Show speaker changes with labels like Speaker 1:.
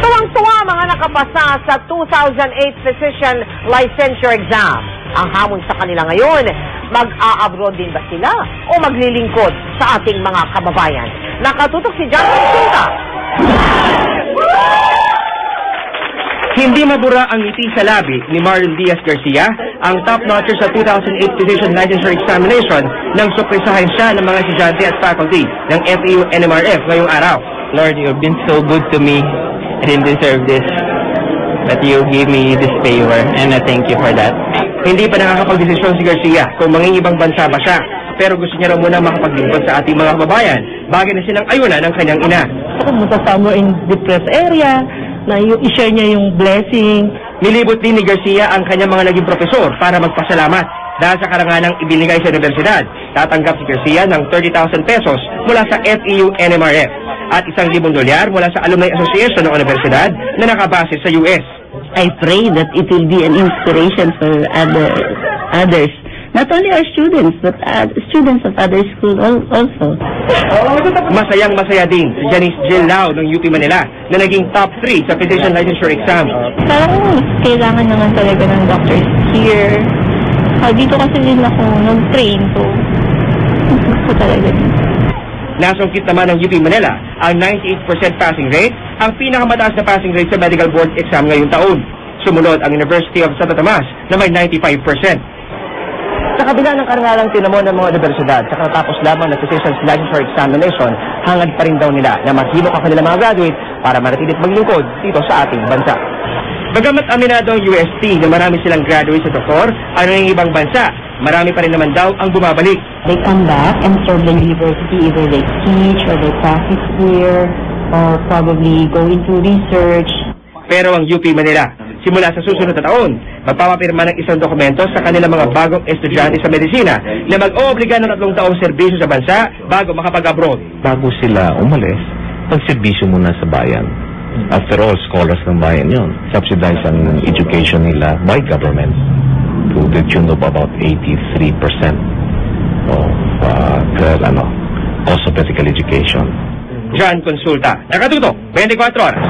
Speaker 1: Tuwang-tuwa mga nakapasa sa 2008 Physician Licensure Exam. Ang hamon sa kanila ngayon, mag-a-abroad din ba sila o maglilingkod sa ating mga kababayan? Nakatutok si John Consulta.
Speaker 2: Hindi mabura ang ngiti sa labi ni Marlon Diaz Garcia, ang top notcher sa 2008 Physician Licensure Examination nang surpresahin siya ng mga estudyante at faculty ng FEU NMRF ngayong araw.
Speaker 3: Lord, you've been so good to me. I didn't deserve this, but you gave me this favor, and I thank you for that.
Speaker 2: Hindi pa nakakapagdesisyon si Garcia kung mangingibang bansa ba siya, pero gusto niya raw muna makapaglingkod sa ating mga kababayan, bagay na silang ayunan ng kanyang ina.
Speaker 4: Pumunta somewhere in depressed area, na i-share niya yung blessing.
Speaker 2: Nilibot din ni Garcia ang kanyang mga naging profesor para magpasalamat dahil sa karanganang ibinigay sa universidad. Tatanggap si Garcia ng 30,000 pesos mula sa FEU NMRF at $1,000 mula sa Alumni Association ng universidad na nakabase sa US.
Speaker 4: I pray that it will be an inspiration for others. Not only our students, but students of other schools also.
Speaker 2: Masayang-masaya din si Janice Jill Lao ng UP Manila na naging top 3 sa Physician Licensure Exam.
Speaker 5: Parang kailangan naman talaga ng doctors here. Dito kasi din ako nag-train, so gusto talaga din.
Speaker 2: Nasungkit naman ng UP Manila ang 98% passing rate, ang pinakamataas na passing rate sa medical board exam ngayong taon. Sumunod ang University of Santo Tomas na may 95%. Sa kabila ng karangalang tinamo ng mga universidad sa katapos lamang ng Physician's Licensure Examination, hangad pa rin daw nila na mahimok ang kanilang mga graduate para manatilit maglingkod dito sa ating bansa. Bagamat aminado ang UST na marami silang graduate sa doktor, ano ng ibang bansa, marami pa rin naman daw ang bumabalik.
Speaker 6: They come back and serve the university, either they teach or they practice here or probably go into research.
Speaker 2: Pero ang UP Manila, simula sa susunod na taon, magpapapirma ng isang dokumento sa kanilang mga bagong estudyante sa medisina na mag-oobliga ng 3 taong serbisyo sa bansa bago makapag-abroad.
Speaker 7: Bago sila umalis, pagserbisyo muna sa bayan. After all, scholars ng bayan yun. Subsidize ang education nila by government to the tune of about 83% of cost of physical education.
Speaker 2: John Consulta, Nakatutok, 24 oras.